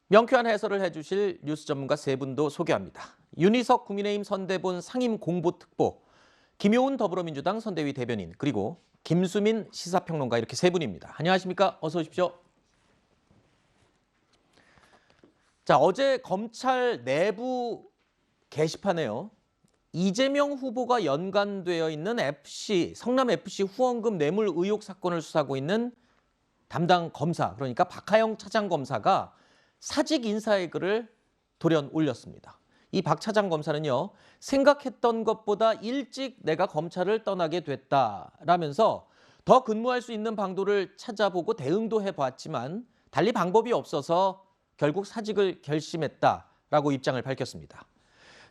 명쾌한 해설을 해주실 뉴스 전문가 세 분도 소개합니다. 윤희석 국민의힘 선대본 상임공보특보, 김효은 더불어민주당 선대위 대변인, 그리고 김수민 시사평론가, 이렇게 세 분입니다. 안녕하십니까? 어서 오십시오. 자, 어제 검찰 내부 게시판에요. 이재명 후보가 연관되어 있는 성남FC 후원금 뇌물 의혹 사건을 수사하고 있는 담당 검사, 그러니까 박하영 차장검사가 사직 인사의 글을 돌연 올렸습니다. 이 박 차장검사는요, 생각했던 것보다 일찍 내가 검찰을 떠나게 됐다라면서 더 근무할 수 있는 방도를 찾아보고 대응도 해봤지만 달리 방법이 없어서 결국 사직을 결심했다라고 입장을 밝혔습니다.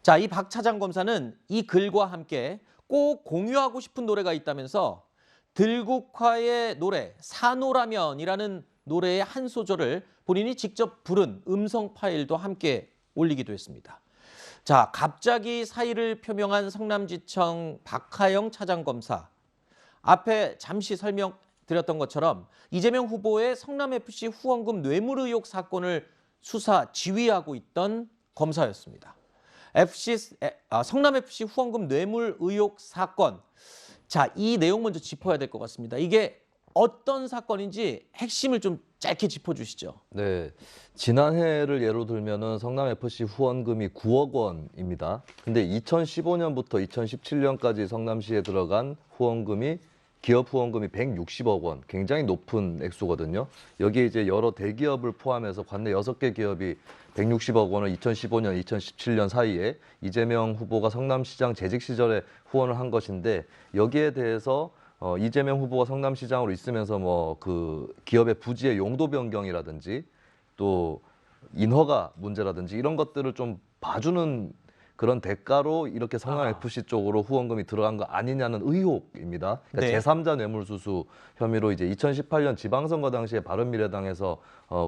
자, 이 박 차장검사는 이 글과 함께 꼭 공유하고 싶은 노래가 있다면서 들국화의 노래 산호라면이라는 노래의 한 소절을 본인이 직접 부른 음성 파일도 함께 올리기도 했습니다. 자, 갑자기 사의를 표명한 성남지청 박하영 차장검사. 앞에 잠시 설명드렸던 것처럼 이재명 후보의 성남FC 후원금 뇌물 의혹 사건을 수사 지휘하고 있던 검사였습니다. 성남FC 후원금 뇌물 의혹 사건. 자, 이 내용 먼저 짚어야 될 것 같습니다. 이게 어떤 사건인지 핵심을 좀 짧게 짚어주시죠. 네, 지난해를 예로 들면은 성남FC 후원금이 9억 원입니다. 근데 2015년부터 2017년까지 성남시에 들어간 후원금이 기업 후원금이 160억 원, 굉장히 높은 액수거든요. 여기에 이제 여러 대기업을 포함해서 관내 6개 기업이 160억 원을 2015년, 2017년 사이에 이재명 후보가 성남시장 재직 시절에 후원을 한 것인데, 여기에 대해서 이재명 후보가 성남시장으로 있으면서 뭐 그 기업의 부지의 용도 변경이라든지 또 인허가 문제라든지 이런 것들을 좀 봐주는 그런 대가로 이렇게 성남FC 쪽으로 후원금이 들어간 거 아니냐는 의혹입니다. 그러니까 네. 제3자 뇌물수수 혐의로 이제 2018년 지방선거 당시에 바른미래당에서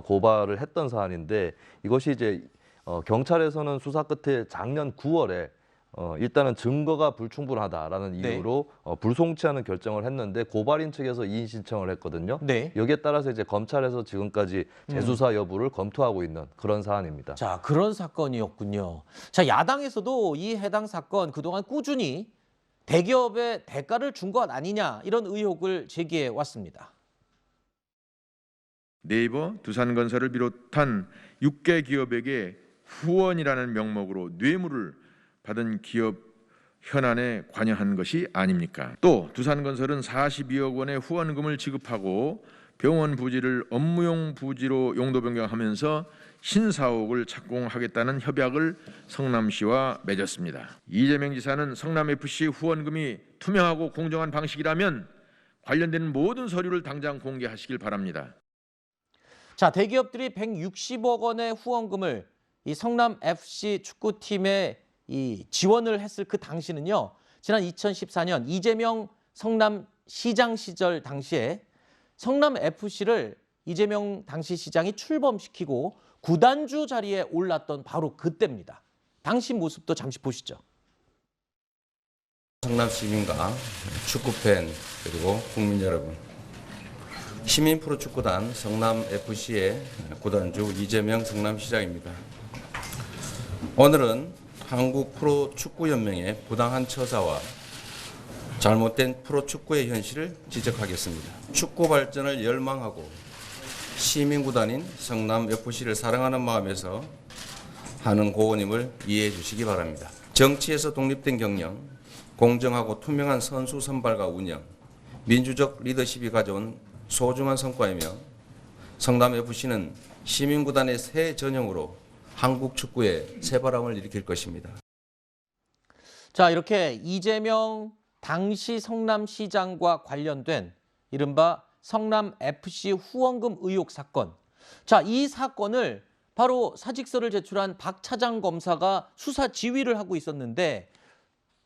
고발을 했던 사안인데, 이것이 이제 경찰에서는 수사 끝에 작년 9월에 일단은 증거가 불충분하다라는 이유로 불송치하는 결정을 했는데, 고발인 측에서 이의 신청을 했거든요. 네. 여기에 따라서 이제 검찰에서 지금까지 재수사 여부를 검토하고 있는 그런 사안입니다. 자, 그런 사건이었군요. 자, 야당에서도 이 해당 사건 그동안 꾸준히 대기업에 대가를 준 것 아니냐, 이런 의혹을 제기해 왔습니다. 네이버, 두산건설을 비롯한 6개 기업에게 후원이라는 명목으로 뇌물을 받은 기업 현안에 관여한 것이 아닙니까? 또 두산건설은 42억 원의 후원금을 지급하고 병원 부지를 업무용 부지로 용도 변경하면서 신사옥을 착공하겠다는 협약을 성남시와 맺었습니다. 이재명 지사는 성남FC 후원금이 투명하고 공정한 방식이라면 관련된 모든 서류를 당장 공개하시길 바랍니다. 자, 대기업들이 160억 원의 후원금을 이 성남FC 축구팀에 지원을 했을 그 당시는요, 지난 2014년 이재명 성남시장 시절 당시에 성남FC를 이재명 당시 시장이 출범시키고 구단주 자리에 올랐던 바로 그때입니다. 당시 모습도 잠시 보시죠. 성남 시민과 축구팬 그리고 국민 여러분, 시민 프로축구단 성남FC의 구단주 이재명 성남시장입니다. 오늘은 한국 프로축구연맹의 부당한 처사와 잘못된 프로축구의 현실을 지적하겠습니다. 축구 발전을 열망하고 시민구단인 성남FC를 사랑하는 마음에서 하는 고언임을 이해해 주시기 바랍니다. 정치에서 독립된 경영, 공정하고 투명한 선수 선발과 운영, 민주적 리더십이 가져온 소중한 성과이며 성남FC는 시민구단의 새 전형으로 한국 축구에 새바람을 일으킬 것입니다. 자, 이렇게 이재명 당시 성남시장과 관련된 이른바 성남FC 후원금 의혹 사건. 자, 이 사건을 바로 사직서를 제출한 박 차장검사가 수사 지휘를 하고 있었는데,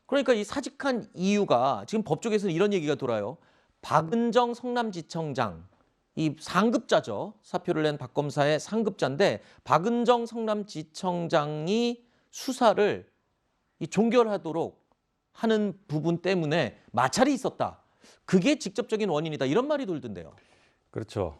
그러니까 이 사직한 이유가 지금 법조계에서는 이런 얘기가 돌아요. 박은정 성남지청장, 이 상급자죠. 사표를 낸 박 검사의 상급자인데, 박은정 성남지청장이 수사를 종결하도록 하는 부분 때문에 마찰이 있었다. 그게 직접적인 원인이다. 이런 말이 돌던데요. 그렇죠.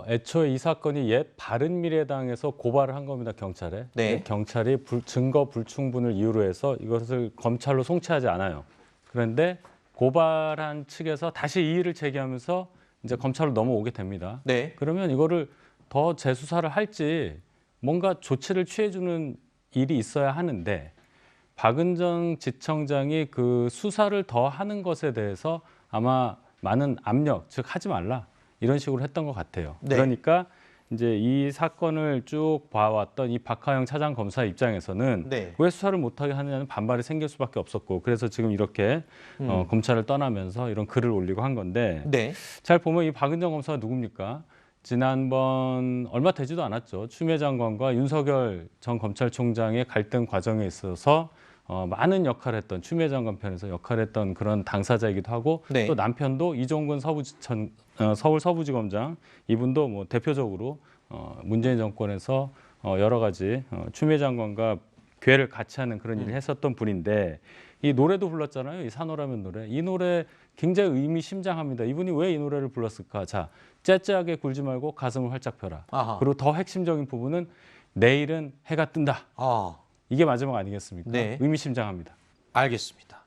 애초에 이 사건이 옛 바른미래당에서 고발을 한 겁니다, 경찰에. 네. 근데 경찰이 증거 불충분을 이유로 해서 이것을 검찰로 송치하지 않아요. 그런데 고발한 측에서 다시 이의를 제기하면서 이제 검찰로 넘어오게 됩니다. 네. 그러면 이거를 더 재수사를 할지 뭔가 조치를 취해주는 일이 있어야 하는데 박은정 지청장이 그 수사를 더 하는 것에 대해서 아마 많은 압력, 즉 하지 말라 이런 식으로 했던 것 같아요. 네. 그러니까 이제 이 사건을 쭉 봐왔던 이 박하영 차장 검사 입장에서는 네. 왜 수사를 못하게 하느냐는 반발이 생길 수밖에 없었고 그래서 지금 이렇게 검찰을 떠나면서 이런 글을 올리고 한 건데 네. 잘 보면 이 박은정 검사가 누굽니까? 지난번 얼마 되지도 않았죠. 추미애 장관과 윤석열 전 검찰총장의 갈등 과정에 있어서 많은 역할을 했던 추미애 장관 편에서 역할을 했던 그런 당사자이기도 하고 네. 또 남편도 이종근 서울 서부지검장 이분도 뭐 대표적으로 문재인 정권에서 여러 가지 추미애 장관과 괴를 같이 하는 그런 일을 했었던 분인데 이 노래도 불렀잖아요. 이 산호라면 노래. 이 노래 굉장히 의미심장합니다. 이분이 왜 이 노래를 불렀을까? 자, 째째하게 굴지 말고 가슴을 활짝 펴라. 아하. 그리고 더 핵심적인 부분은 내일은 해가 뜬다. 아, 이게 마지막 아니겠습니까? 네. 의미심장합니다. 알겠습니다.